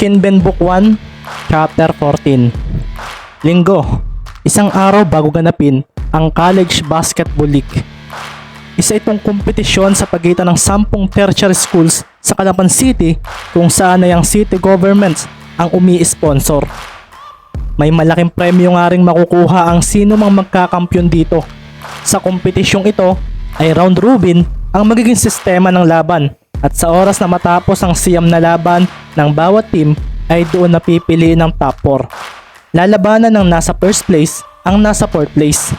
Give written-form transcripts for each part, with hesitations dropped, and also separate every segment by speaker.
Speaker 1: Kinben Book 1, Chapter 14. Linggo, isang araw bago ganapin ang College Basketball League. Isa itong kompetisyon sa pagitan ng 10 tertiary schools sa Calapan City kung saan ay ang city government ang umi-sponsor. May malaking premyo nga ring makukuha ang sino mang magkakampyon dito. Sa kompetisyong ito ay round robin ang magiging sistema ng laban at sa oras na matapos ang siyam na laban ng bawat team ay doon napipili ng top 4. Lalabanan ng nasa first place ang nasa fourth place.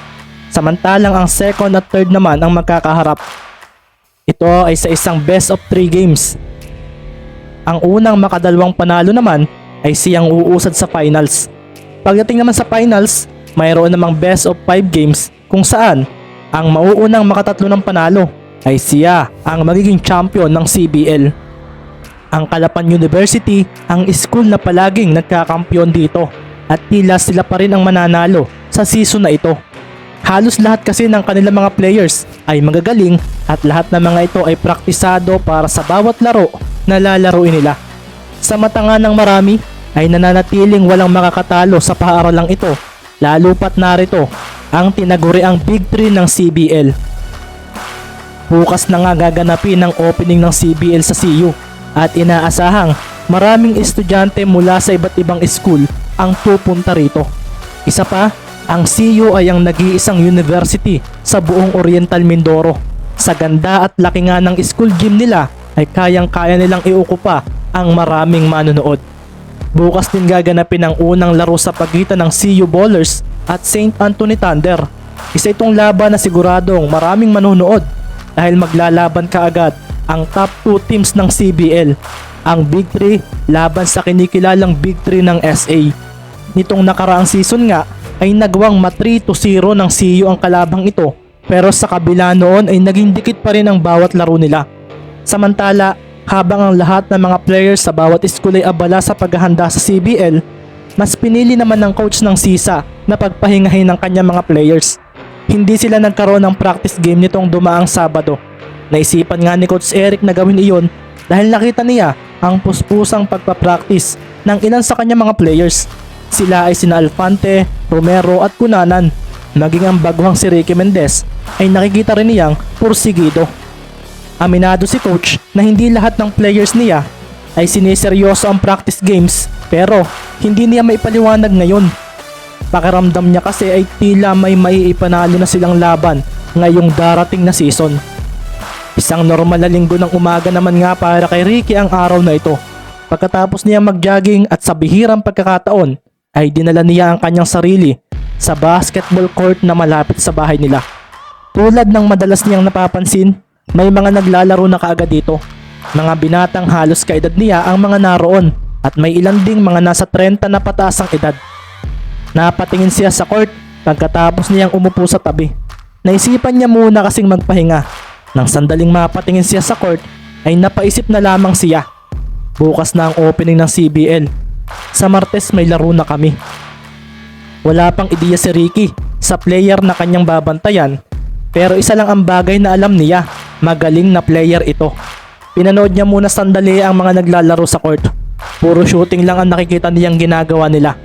Speaker 1: Samantalang ang second at third naman ang magkakaharap. Ito ay sa isang best of 3 games. Ang unang makadalawang panalo naman ay siyang uusad sa finals. Pagdating naman sa finals, mayroon namang best of 5 games kung saan ang mauunang makatatlo ng panalo ay siya ang magiging champion ng CBL. Ang Calapan University ang school na palaging nagkakampyon dito at tila sila pa rin ang mananalo sa season na ito. Halos lahat kasi ng kanilang mga players ay magagaling at lahat ng mga ito ay praktisado para sa bawat laro na lalaruin nila. Sa mata nga ng marami ay nananatiling walang makakatalo sa paaralang ito, lalo pat narito ang tinaguriang Big 3 ng CBL. Bukas na nga gaganapin ang opening ng CBL sa CU at inaasahang maraming estudyante mula sa iba't ibang school ang pupunta rito. Isa pa, ang CU ay ang nag-iisang university sa buong Oriental Mindoro. Sa ganda at laki nga ng school gym nila ay kayang-kaya nilang iukupa ang maraming manonood. Bukas din gaganapin ang unang laro sa pagitan ng CU Ballers at St. Anthony Thunder. Isa itong laban na siguradong maraming manonood dahil maglalaban kaagad ang top 2 teams ng CBL, ang Big 3 laban sa kinikilalang Big 3 ng SA. Nitong nakaraang season nga ay nagawang ma-3-0 ng CU ang kalabang ito, pero sa kabila noon ay naging dikit pa rin ang bawat laro nila. Samantala, habang ang lahat ng mga players sa bawat school ay abala sa paghahanda sa CBL, mas pinili naman ng coach ng SISA na pagpahingahin ng kanyang mga players. Hindi sila nagkaroon ng practice game nitong dumaang Sabado. Naisipan nga ni Coach Eric na gawin iyon dahil nakita niya ang puspusang pagpapractice ng ilan sa kanyang mga players. Sila ay sina Alfante, Romero at Cunanan. Maging ang baguhang si Ricky Mendez ay nakikita rin niyang pursigido. Aminado si coach na hindi lahat ng players niya ay siniseryoso ang practice games, pero hindi niya maipaliwanag ngayon. Pakiramdam niya kasi ay tila may maiipanalo na silang laban ngayong darating na season. Isang normal na linggo ng umaga naman nga para kay Ricky ang araw na ito. Pagkatapos niya mag-jogging at sa bihirang pagkakataon ay dinala niya ang kanyang sarili sa basketball court na malapit sa bahay nila. Tulad ng madalas niyang napapansin, may mga naglalaro na kaagad dito. Mga binatang halos kaedad niya ang mga naroon at may ilan ding mga nasa 30 na pataas ang edad. Napatingin siya sa court pagkatapos niyang umupo sa tabi. Naisipan niya muna kasing magpahinga. Nang sandaling mapatingin siya sa court ay napaisip na lamang siya. Bukas na ang opening ng CBL. Sa Martes may laro na kami. Wala pang ideya si Ricky sa player na kanyang babantayan, pero isa lang ang bagay na alam niya, magaling na player ito. Pinanood niya muna sandali ang mga naglalaro sa court. Puro shooting lang ang nakikita niyang ginagawa nila.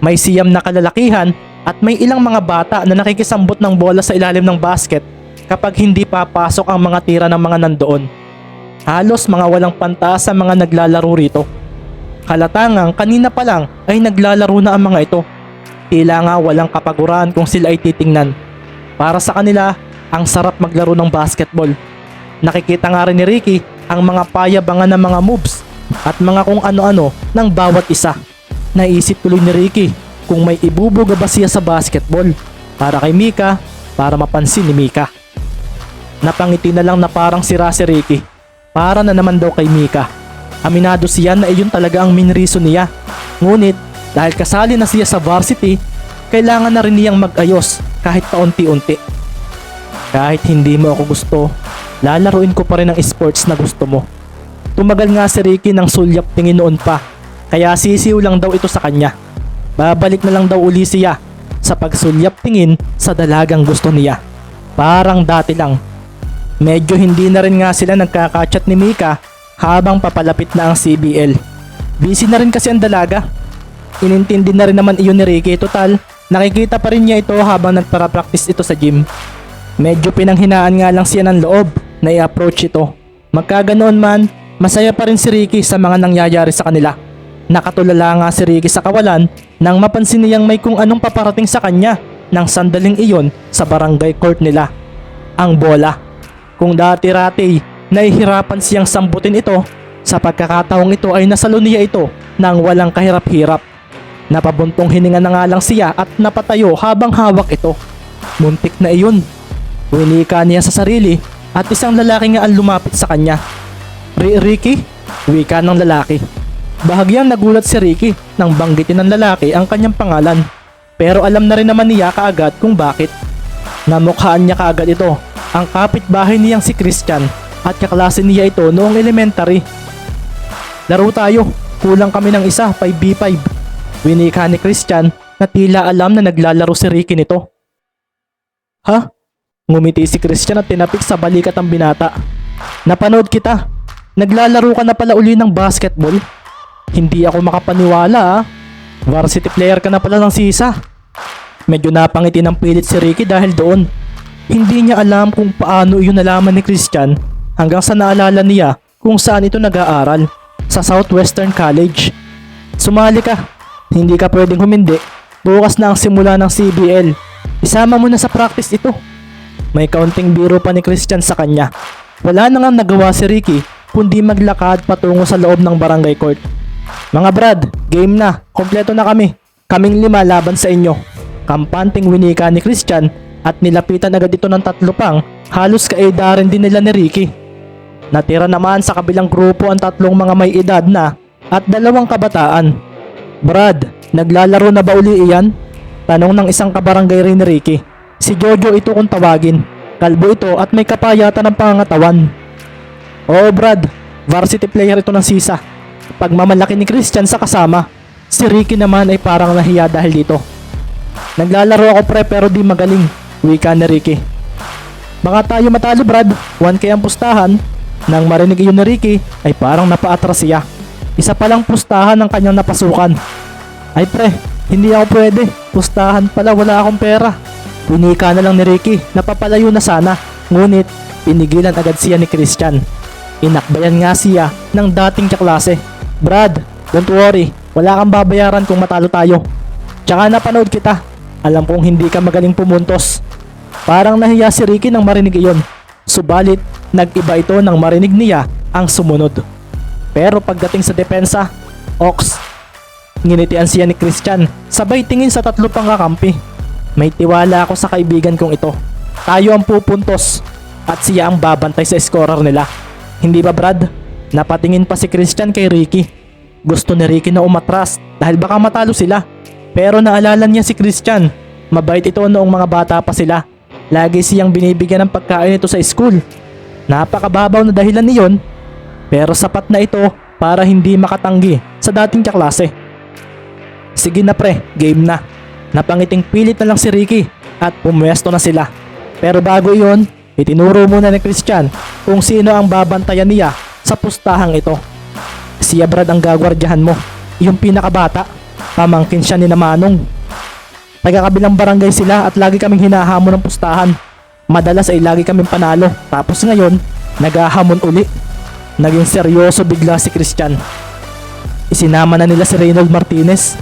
Speaker 1: May siyam na kalalakihan at may ilang mga bata na nakikisambot ng bola sa ilalim ng basket kapag hindi papasok ang mga tira ng mga nandoon. Halos mga walang pantaas ang mga naglalaro rito. Kalatangang kanina pa lang ay naglalaro na ang mga ito. Tila nga walang kapaguran kung sila ay titingnan. Para sa kanila, ang sarap maglaro ng basketball. Nakikita nga rin ni Ricky ang mga payabangan ng mga moves at mga kung ano-ano ng bawat isa. Naisip tuloy ni Ricky kung may ibubuga ba siya sa basketball para kay Mika, para mapansin ni Mika. Napangiti na lang na parang sira si Ricky. Para na naman daw kay Mika. Aminado siya na iyon talaga ang main reason niya. Ngunit dahil kasali na siya sa varsity, kailangan na rin niyang mag-ayos kahit paunti-unti. Kahit hindi mo ako gusto, lalaruin ko pa rin ang sports na gusto mo. Tumagal nga si Ricky ng sulyap tingin noon pa, kaya sisiw lang daw ito sa kanya. Babalik na lang daw uli siya sa pagsulyap tingin sa dalagang gusto niya. Parang dati lang. Medyo hindi na rin nga sila nagkakachat ni Mika habang papalapit na ang CBL. Busy na rin kasi ang dalaga. Inintindi na rin naman iyon ni Ricky. Total, nakikita pa rin niya ito habang nagpara-practice ito sa gym. Medyo pinanghinaan nga lang siya ng loob na i-approach ito. Magkaganoon man, masaya pa rin si Ricky sa mga nangyayari sa kanila. Nakatulala nga si Ricky sa kawalan nang mapansin niyang may kung anong paparating sa kanya ng sandaling iyon sa barangay court nila. Ang bola. Kung dati-rati nahihirapan siyang sambutin ito, sa pagkakataong ito ay nasalo niya ito nang walang kahirap-hirap. Napabuntong hininga na nga lang siya at napatayo habang hawak ito. Muntik na iyon. Winika niya sa sarili at isang lalaki nga ang lumapit sa kanya. Ricky? Wika ng lalaki. Bahagyang nagulat si Ricky nang banggitin ng lalaki ang kanyang pangalan. Pero alam na rin naman niya kaagad kung bakit. Namukhaan niya kaagad ito, ang kapitbahay niyang si Christian at kaklase niya ito noong elementary. Laro tayo, kulang kami ng isa, 5v5. Winika ni Christian na tila alam na naglalaro si Ricky nito. Ha? Ngumiti si Christian at tinapik sa balikat ang binata. Napanood kita. Naglalaro ka na pala uli ng basketball? Hindi ako makapaniwala. Varsity player ka na pala ng sisa. Medyo napangiti ng pilit si Ricky dahil doon. Hindi niya alam kung paano iyon nalaman ni Christian hanggang sa naalala niya kung saan ito nag-aaral. Sa Southwestern College. Sumali ka. Hindi ka pwedeng humindi. Bukas na ang simula ng CBL. Isama mo na sa practice ito. May kaunting biro pa ni Christian sa kanya. Wala na nga nagawa si Ricky kundi maglakad patungo sa loob ng barangay court. Mga brad, game na. Kompleto na kami. Kaming 5 laban sa inyo. Kampanting winika ni Christian at nilapitan agad ito ng 3 pang halos kaedaran din nila ni Ricky. Natira naman sa kabilang grupo ang 3 mga may edad na at 2 kabataan. Brad, naglalaro na ba uli iyan? Tanong ng isang kabarangay rin ni Ricky. Si Jojo ito kung tawagin. Kalbo ito at may kapayatan ng pangangatawan. Oo Brad, varsity player ito ng sisa. Pagmamalaki ni Christian sa kasama. Si Ricky naman ay parang nahiya dahil dito. Naglalaro ako pre pero di magaling. Wika ni Ricky. Baka tayo matalo Brad, 1K ang pustahan. Nang marinig iyon ni Ricky ay parang napaatras siya. Isa palang pustahan ang kanyang napasukan. Ay pre, hindi ako pwede. Pustahan pala, wala akong pera. Winika na lang ni Ricky, napapalayo na sana. Ngunit pinigilan agad siya ni Christian. Inakbayan nga siya ng dating kaklase. Brad, don't worry, wala kang babayaran kung matalo tayo. Tsaka napanood kita. Alam kong hindi ka magaling pumuntos. Parang nahiya si Ricky nang marinig iyon. Subalit, nag-iba ito nang marinig niya ang sumunod. Pero pagdating sa depensa, Ox, nginitian siya ni Christian, sabay tingin sa 3 pang kakampi. May tiwala ako sa kaibigan kong ito. Tayo ang pupuntos at siya ang babantay sa scorer nila. Hindi ba Brad? Napatingin pa si Christian kay Ricky. Gusto ni Ricky na umatras dahil baka matalo sila. Pero naalala niya si Christian. Mabait ito noong mga bata pa sila. Lagi siyang binibigyan ng pagkain ito sa school. Napakababaw na dahilan niyon, pero sapat na ito para hindi makatanggi sa dating kaklase. Sige na pre, game na. Napangiting pilit na lang si Ricky at pumwesto na sila. Pero bago iyon, itinuro muna ni Christian kung sino ang babantayan niya sa pustahang ito. Siya Brad ang gagwardyahan mo, yung pinakabata. Pamangkin siya ni Manong. Taga-kabilang barangay sila at lagi kaming hinahamon ng pustahan. Madalas ay lagi kaming panalo. Tapos ngayon, naghahamon uli. Naging seryoso bigla si Christian. Isinama na nila si Reynold Martinez.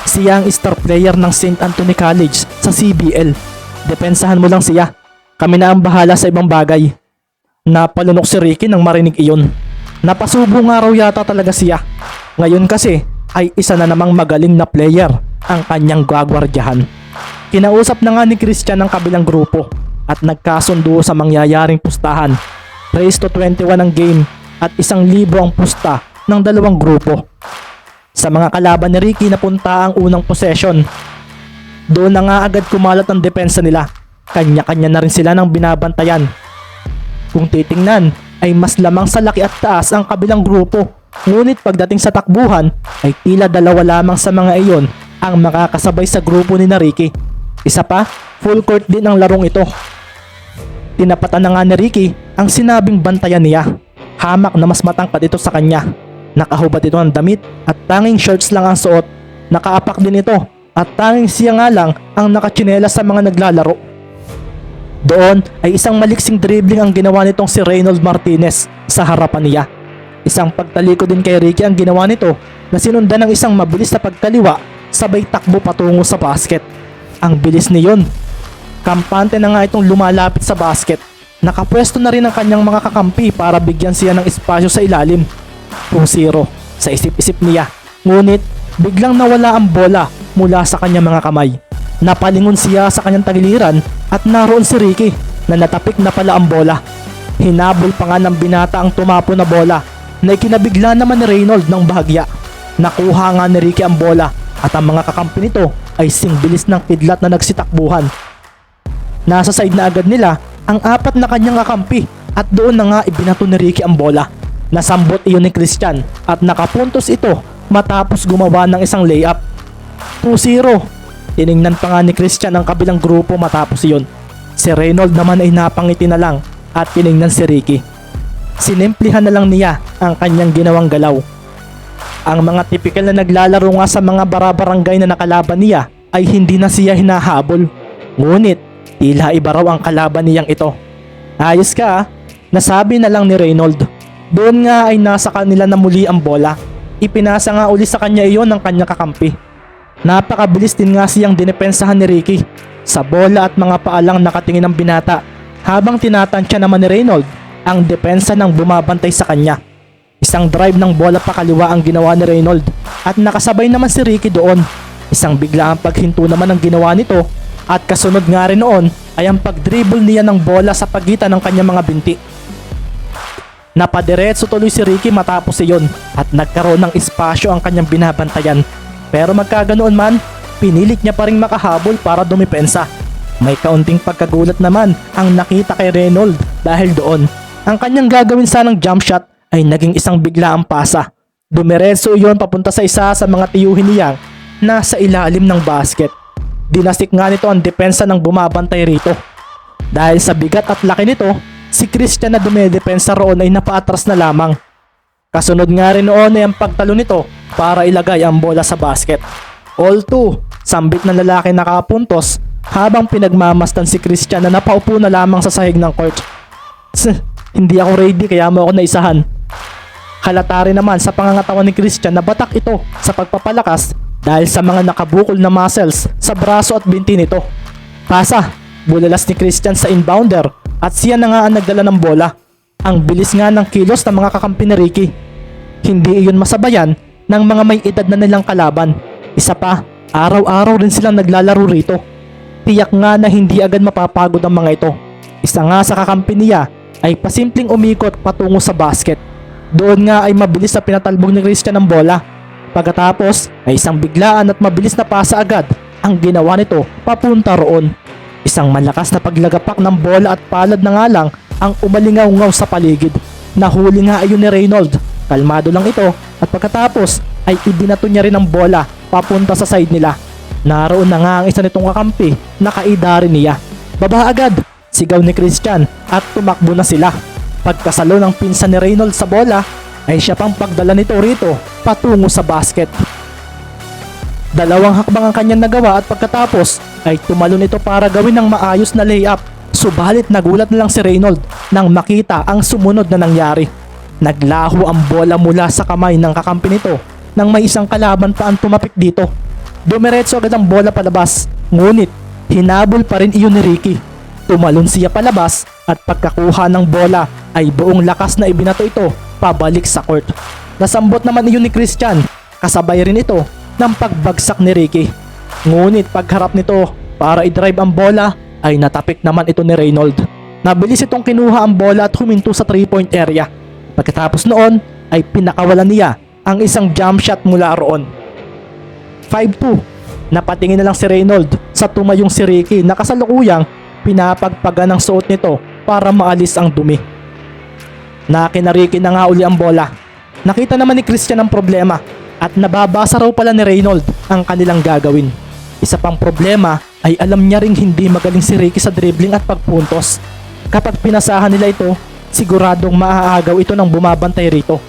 Speaker 1: Siya ang star player ng St. Anthony College sa CBL. Depensahan mo lang siya. Kami na ang bahala sa ibang bagay. Napalunok si Ricky nang marinig iyon. Napasubo nga raw yata talaga siya. Ngayon kasi ay isa na namang magaling na player ang kanyang gagwardyahan. Kinausap na nga ni Christian ang kabilang grupo at nagkasundo sa mangyayaring pustahan. Race to 21 ang game at 1,000 ang pusta ng 2 grupo. Sa mga kalaban ni Ricky napunta ang unang possession. Doon na nga agad kumalat ang depensa nila. Kanya-kanya na rin sila ng binabantayan. Kung titingnan ay mas lamang sa laki at taas ang kabilang grupo. Ngunit pagdating sa takbuhan ay tila 2 lamang sa mga iyon ang makakasabay sa grupo ni Ricky. Isa pa, full court din ang larong ito. Tinapatan na nga ni Ricky ang sinabing bantayan niya. Hamak na mas matangkad ito sa kanya. Nakahubad ito ng damit at tanging shorts lang ang suot. Nakaapak din ito at tanging siya nga lang ang nakatsinelas sa mga naglalaro. Doon ay isang maliksing dribbling ang ginawa nitong si Reynold Martinez sa harapan niya. Isang pagtaliko din kay Ricky ang ginawa nito na sinundan ng isang mabilis na pagkaliwa sabay takbo patungo sa basket. Ang bilis niyon. Kampante na nga itong lumalapit sa basket. Nakapwesto na rin ang kanyang mga kakampi para bigyan siya ng espasyo sa ilalim. 2-0 sa isip-isip niya. Ngunit biglang nawala ang bola mula sa kanyang mga kamay. Napalingon siya sa kanyang tagiliran at naroon si Ricky na natapik na pala ang bola. Hinabol pa nga ng binata ang tumapo na bola na ikinabigla naman ni Reynold ng bahagya. Nakuha nga ni Ricky ang bola at ang mga kakampi nito ay singbilis ng kidlat na nagsitakbuhan. Nasa side na agad nila ang apat na kanyang kakampi at doon na nga ibinato ni Ricky ang bola. Nasambot iyon ni Christian at nakapuntos ito matapos gumawa ng isang layup. 2-0. Tiningnan pa nga ni Christian ang kabilang grupo matapos iyon. Si Reynold naman ay napangiti na lang at tiningnan si Ricky. Sinimplihan na lang niya ang kanyang ginawang galaw. Ang mga tipikal na naglalaro nga sa mga barabarangay na nakalaban niya ay hindi na siya hinahabol. Ngunit tila iba raw ang kalaban niyang ito. Ayos ka ah, nasabi na lang ni Reynold. Doon nga ay nasa kanila na muli ang bola. Ipinasa nga uli sa kanya iyon ng kanyang kakampi. Napakabilis din nga siyang dinepensahan ni Ricky. Sa bola at mga paalang nakatingin ang binata habang tinatansya naman ni Reynold ang depensa ng bumabantay sa kanya. Isang drive ng bola pa kaliwa ang ginawa ni Reynold at nakasabay naman si Ricky doon. Isang biglaang paghinto naman ang ginawa nito at kasunod nga rin noon ay ang pagdribble niya ng bola sa pagitan ng kanyang mga binti. Napadiretso tuloy si Ricky matapos iyon at nagkaroon ng espasyo ang kanyang binabantayan. Pero magkaganoon man, pinilit niya pa ring makahabol para dumipensa. May kaunting pagkagulat naman ang nakita kay Reynold dahil doon. Ang kanyang gagawin sanang jump shot ay naging isang biglaang pasa. Dumiretso iyon papunta sa isa sa mga tiyuhin niyang nasa ilalim ng basket. Dinasik nga nito ang depensa ng bumabantay rito. Dahil sa bigat at laki nito, si Christian na dumedepensa roon ay napaatras na lamang. Kasunod nga rin noon ay ang pagtalo nito para ilagay ang bola sa basket. All two, sambit ng lalaki nakapuntos habang pinagmamastan si Christian na napaupo na lamang sa sahig ng court. Hindi ako ready kaya mo ako naisahan. Halata rin naman sa pangangatawan ni Christian na batak ito sa pagpapalakas dahil sa mga nakabukol na muscles sa braso at binti nito. Pasa, bulalas ni Christian sa inbounder at siya na nga ang nagdala ng bola. Ang bilis nga ng kilos ng mga kakampi ni Ricky. Hindi iyon masabayan ng mga may edad na nilang kalaban. Isa pa, araw-araw rin silang naglalaro rito. Tiyak nga na hindi agad mapapagod ang mga ito. Isa nga sa kakampi niya ay pasimpleng umikot patungo sa basket. Doon nga ay mabilis na pinatalbog ni Christian ang bola. Pagkatapos ay isang biglaan at mabilis na pasa agad ang ginawa nito papunta roon. Isang malakas na paglagapak ng bola at palad na nga lang ang umalingaw-ngaw sa paligid. Nahuli nga ayon ni Reynold. Kalmado lang ito at pagkatapos ay ibinato niya rin ang bola papunta sa side nila. Naroon na nga ang isa nitong kakampi na kaida rin niya. Baba agad, sigaw ni Christian at tumakbo na sila. Pagkasalo ng pinsan ni Reynold sa bola ay siya pang pagdala nito rito patungo sa basket. Dalawang hakbang ang kanyang nagawa at pagkatapos ay tumalon ito para gawin ng maayos na layup. Subalit nagulat na lang si Reynold nang makita ang sumunod na nangyari. Naglaho ang bola mula sa kamay ng kakampi nito nang may isang kalaban pa ang tumapik dito. Dumiretso agad ang bola palabas, ngunit hinabol pa rin iyon ni Ricky. Tumalon siya palabas at pagkakuha ng bola ay buong lakas na ibinato ito pabalik sa court. Nasambot naman iyon ni Christian, kasabay rin ito ng pagbagsak ni Ricky. Ngunit pagharap nito para i-drive ang bola ay natapik naman ito ni Reynold. Nabilis itong kinuha ang bola at huminto sa 3-point area. Pagkatapos noon ay pinakawalan niya ang isang jump shot mula roon. 5-2. Napatingin na lang si Reynold sa tumayong si Ricky na kasalukuyang pinapagpagan ng suot nito para maalis ang dumi. Nakina Ricky na nga uli ang bola. Nakita naman ni Christian ang problema at nababasa raw pala ni Reynold ang kanilang gagawin. Isa pang problema ay alam niya ring hindi magaling si Ricky sa dribbling at pagpuntos. Kapag pinasahan nila ito, siguradong maaagaw ito ng bumabantay rito.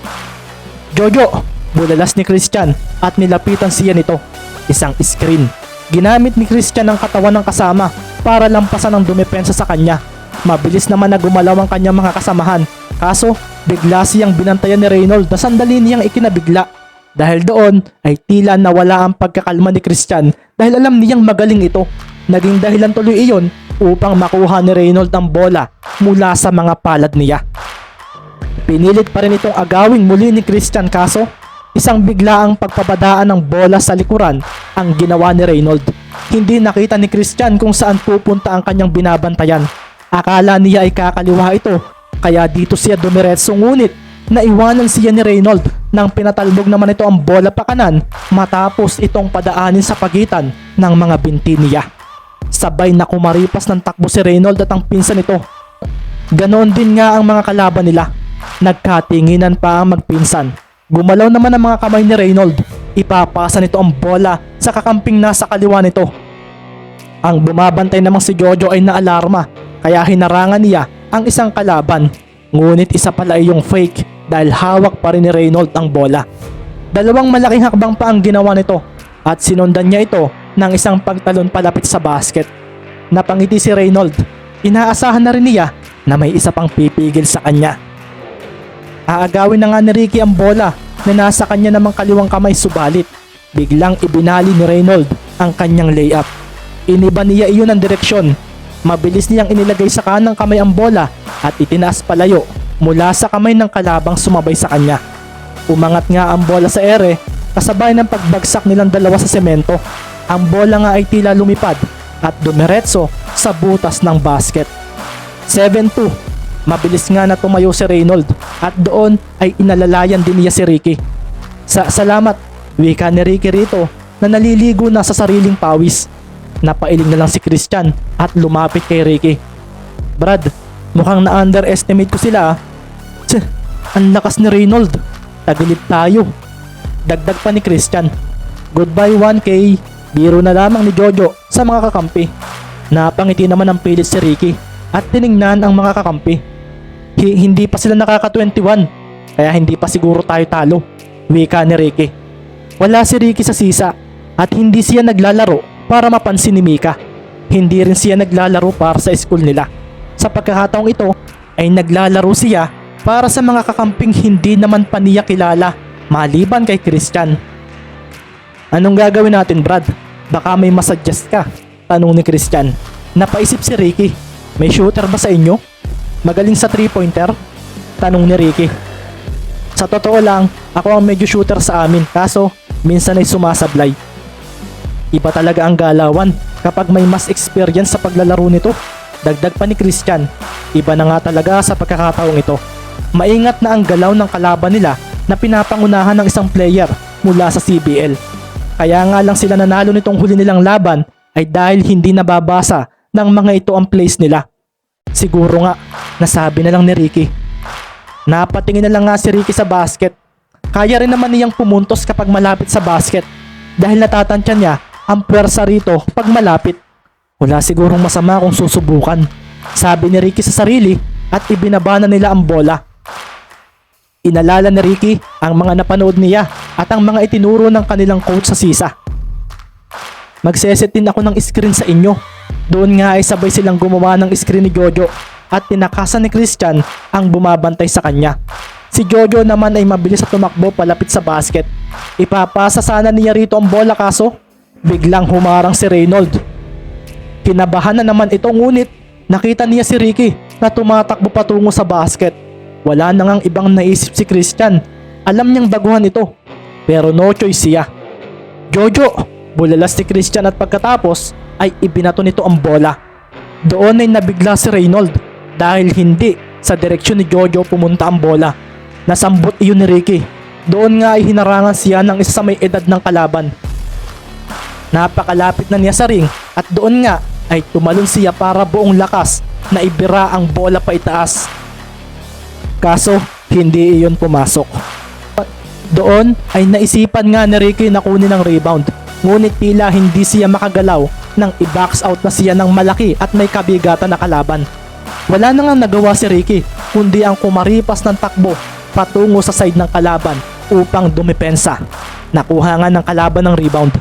Speaker 1: Jojo! Bulalas ni Christian at nilapitan siya nito. Isang screen. Ginamit ni Christian ang katawan ng kasama para lampasan ang dumepensa sa kanya. Mabilis naman na gumalaw ang kanyang mga kasamahan. Kaso, bigla siyang binantayan ni Reynold na sandali niyang ikinabigla. Dahil doon ay tila nawala ang pagkakalma ni Christian dahil alam niyang magaling ito. Naging dahilan tuloy iyon upang makuha ni Reynold ang bola mula sa mga palad niya. Pinilit pa rin itong agawing muli ni Christian kaso isang biglaang pagpabadaan ng bola sa likuran ang ginawa ni Reynold. Hindi nakita ni Christian kung saan pupunta ang kanyang binabantayan. Akala niya ay kakaliwa ito kaya dito siya dumiretso ngunit naiwanan siya ni Reynold nang pinatalbog naman ito ang bola pa kanan matapos itong padaanin sa pagitan ng mga binti niya. Sabay na kumaripas ng takbo si Reynold at ang pinsan nito. Ganoon din nga ang mga kalaban nila. Nagkatinginan pa ang magpinsan. Gumalaw naman ang mga kamay ni Reynold. Ipapasa nito ang bola sa kakamping nasa kaliwa nito. Ang bumabantay namang si Jojo ay naalarma kaya hinarangan niya ang isang kalaban. Ngunit isa pala ay yung fake dahil hawak pa rin ni Reynold ang bola. Dalawang malaking hakbang pa ang ginawa nito at sinundan niya ito ng isang pagtalon palapit sa basket. Napangiti si Reynold. Inaasahan na rin niya na may isa pang pipigil sa kanya. Aagawin na nga ni Ricky ang bola na nasa kanya namang kaliwang kamay subalit biglang ibinali ni Reynold ang kanyang layup. Iniba niya iyon ang direksyon. Mabilis niyang inilagay sa kanang kamay ang bola at itinaas palayo mula sa kamay ng kalabang sumabay sa kanya. Umangat nga ang bola sa ere kasabay ng pagbagsak nilang dalawa sa semento. Ang bola nga ay tila lumipad at dumiretso sa butas ng basket. 7-2. Mabilis nga na tumayo si Reynold at doon ay inalalayan din niya si Ricky. Salamat, wika ni Ricky rito na naliligo na sa sariling pawis. Napailing na lang si Christian at lumapit kay Ricky. Brad, mukhang na-underestimate ko sila ah. Tch, ang lakas ni Reynold. Tagilid tayo. Dagdag pa ni Christian. Goodbye 1K. Biro na lamang ni Jojo sa mga kakampi. Napangiti naman ang pilit si Ricky at tiningnan ang mga kakampi. Hindi pa sila nakaka-21 kaya hindi pa siguro tayo talo, wika ni Ricky. Wala si Ricky sa sisa at hindi siya naglalaro para mapansin ni Mika. Hindi rin siya naglalaro para sa school nila. Sa pagkakataong ito ay naglalaro siya para sa mga kakamping hindi naman pa niya kilala maliban kay Christian. Anong gagawin natin, Brad? Baka may masuggest ka, tanong ni Christian. Napaisip si Ricky. May shooter ba sa inyo? Magaling sa 3-pointer? Tanong ni Ricky. Sa totoo lang, ako ang medyo shooter sa amin kaso minsan ay sumasablay. Iba talaga ang galawan kapag may mas experience sa paglalaro nito. Dagdag pa ni Christian. Iba na nga talaga sa pagkakataong ito. Maingat na ang galaw ng kalaban nila na pinapangunahan ng isang player mula sa CBL. Kaya nga lang sila nanalo nitong huli nilang laban ay dahil hindi nababasa ng mga ito ang plays nila. Siguro nga, nasabi na lang ni Ricky. Napatingin na lang nga si Ricky sa basket. Kaya rin naman niyang pumuntos kapag malapit sa basket dahil natatantya niya ang puwersa rito pag malapit. Wala sigurong masama kung susubukan, sabi ni Ricky sa sarili at ibinaba na nila ang bola. Inalala ni Ricky ang mga napanood niya at ang mga itinuro ng kanilang coach sa sisa. Magseset din ako ng screen sa inyo. Doon nga ay sabay silang gumawa ng screen ni Jojo at tinakasan ni Christian ang bumabantay sa kanya. Si Jojo naman ay mabilis at tumakbo palapit sa basket. Ipapasa sana niya rito ang bola kaso biglang humarang si Reynold. Kinabahan na naman ito ngunit nakita niya si Ricky na tumatakbo patungo sa basket. Wala na ngang ibang naisip si Christian. Alam niyang baguhan ito pero no choice siya. Jojo! Bulalas si Christian at pagkatapos ay ibinato nito ang bola. Doon ay nabigla si Reynold dahil hindi sa direksyon ni Jojo pumunta ang bola. Nasambot iyon ni Ricky. Doon nga ay hinarangan siya ng isa sa may edad ng kalaban. Napakalapit na niya sa ring at doon nga ay tumalon siya para buong lakas na ibira ang bola pa itaas. Kaso hindi iyon pumasok. Doon ay naisipan nga ni Ricky na kunin ang rebound. Ngunit tila hindi siya makagalaw nang i-box out na siya ng malaki at may kabigatan na kalaban. Wala na nga nagawa si Ricky kundi ang kumaripas ng takbo patungo sa side ng kalaban upang dumepensa. Nakuha nga ng kalaban ng rebound.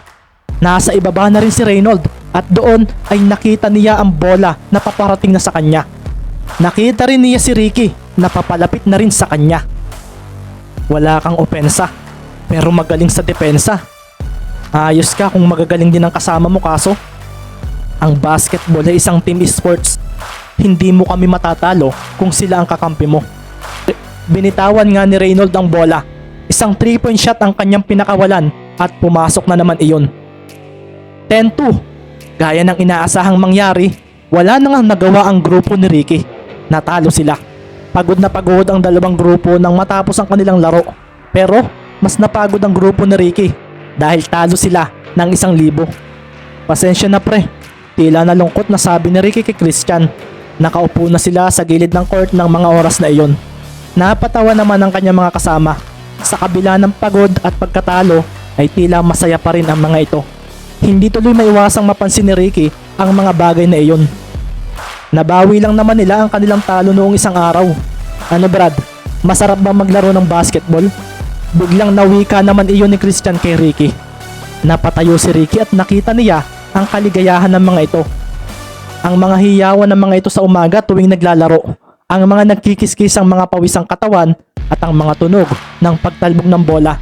Speaker 1: Nasa ibaba na rin si Reynolds at doon ay nakita niya ang bola na paparating na sa kanya. Nakita rin niya si Ricky na papalapit na rin sa kanya. Wala kang opensa pero magaling sa depensa. Ayos ka kung magagaling din ang kasama mo, kaso ang basketball ay isang team sports. Hindi mo kami matatalo kung sila ang kakampi mo. Binitawan nga ni Reynolds ang bola. Isang 3-point shot ang kanyang pinakawalan at pumasok na naman iyon. 10-2. Gaya ng inaasahang mangyari, wala na nga nagawa ang grupo ni Ricky. Natalo sila. Pagod na pagod ang dalawang grupo nang matapos ang kanilang laro. Pero mas napagod ang grupo ni Ricky dahil talo sila ng 1,000. Pasensya na pre, tila nalungkot na sabi ni Ricky kay Christian. Nakaupo na sila sa gilid ng court ng mga oras na iyon. Napatawa naman ang kanyang mga kasama. Sa kabila ng pagod at pagkatalo ay tila masaya pa rin ang mga ito. Hindi tuloy maiwasang mapansin ni Ricky ang mga bagay na iyon. Nabawi lang naman nila ang kanilang talo noong isang araw. Ano Brad, masarap ba maglaro ng basketball? Biglang nawika naman iyon ni Christian kay Ricky. Napatayo si Ricky at nakita niya ang kaligayahan ng mga ito. Ang mga hiyawan ng mga ito sa umaga tuwing naglalaro. Ang mga nagkikiskis ang mga pawisang katawan at ang mga tunog ng pagtalbog ng bola.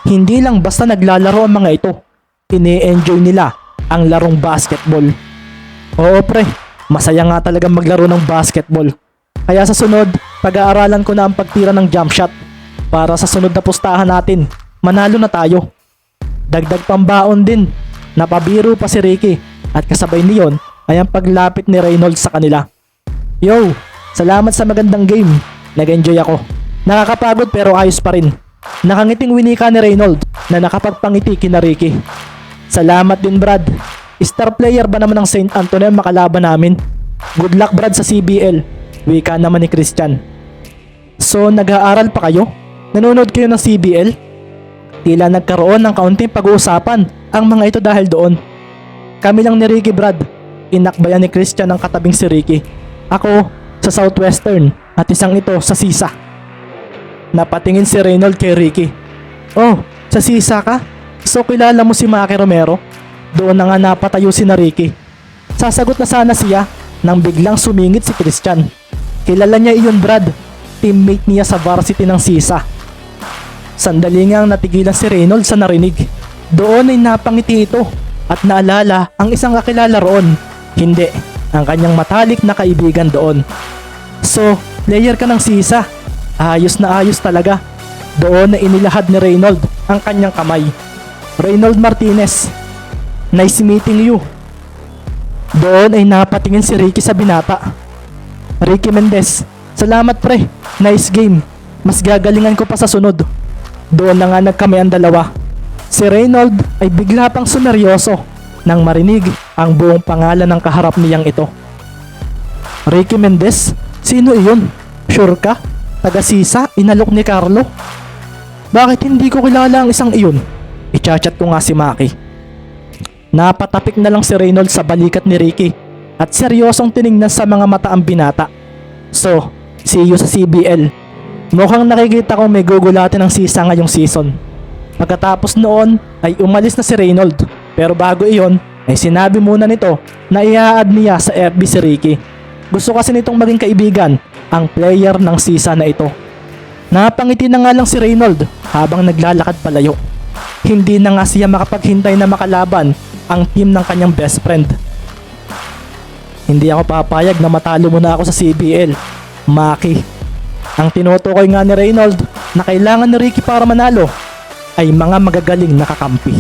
Speaker 1: Hindi lang basta naglalaro ang mga ito. Ini-enjoy nila ang larong basketball. Oo pre, masaya nga talaga maglaro ng basketball. Kaya sa sunod, pag-aaralan ko na ang pagtira ng jump shot. Para sa sunod na pustahan natin, manalo na tayo. Dagdag pambaon din, napabiro pa si Ricky at kasabay niyon ay ang paglapit ni Reynolds sa kanila. Yo, salamat sa magandang game. Nag-enjoy ako. Nakakapagod pero ayos pa rin. Nakangiting winika ni Reynolds na nakapagpangiti kina Ricky. Salamat din Brad. Star player ba naman ng St. Antonio ang makalaban namin? Good luck Brad sa CBL. Wika naman ni Christian. So nag-aaral pa kayo? Nanonood kayo ng CBL? Tila nagkaroon ng kaunting pag-uusapan ang mga ito dahil doon. Kami lang ni Ricky Brad. Inakbayan ni Christian ang katabing si Ricky. Ako sa Southwestern at isang ito sa Sisa. Napatingin si Reynolds kay Ricky. Oh, sa Sisa ka? So kilala mo si Maki Romero? Doon na nga napatayo si na Ricky. Sasagot na sana siya nang biglang sumingit si Christian. Kilala niya iyon Brad. Teammate niya sa varsity ng Sisa. Sandali ngang natigilan si Reynolds sa narinig. Doon ay napangiti ito at naalala ang isang kakilala roon. Hindi, ang kanyang matalik na kaibigan doon. So, player ka ng Sisa. Ayos na ayos talaga. Doon na inilahad ni Reynolds ang kanyang kamay. Reynolds Martinez, nice meeting you. Doon ay napatingin si Ricky sa binata. Ricky Mendez, salamat pre, nice game. Mas gagalingan ko pa sa sunod. Doon na nga nagkami ang dalawa. Si Reynolds ay bigla pang sumeryoso nang marinig ang buong pangalan ng kaharap niyang ito. Ricky Mendez? Sino iyon? Sure ka? Taga Sisa, inalok ni Carlo? Bakit hindi ko kilala ang isang iyon? I-chat ko nga si Maki. Napatapik na lang si Reynolds sa balikat ni Ricky at seryosong tiningnan sa mga mata ang binata. So, see you sa CBL. Mukhang nakikita ko may gugulatin ng Sisa ngayong season. Pagkatapos noon ay umalis na si Reynolds, pero bago iyon ay sinabi muna nito na i-add niya sa FB si Ricky. Gusto kasi nitong maging kaibigan ang player ng Sisa na ito. Napangiti na nga lang si Reynolds habang naglalakad palayo. Hindi na nga siya makapaghintay na makalaban ang team ng kanyang best friend. Hindi ako papayag na matalo muna ako sa CBL, Maki. Ang tinutukoy nga ni Reynolds na kailangan ni Ricky para manalo ay mga magagaling na kakampi.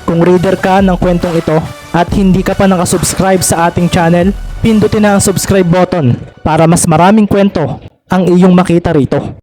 Speaker 1: Kung reader ka ng kwentong ito at hindi ka pa nakasubscribe sa ating channel, pindutin na ang subscribe button para mas maraming kwento ang iyong makita rito.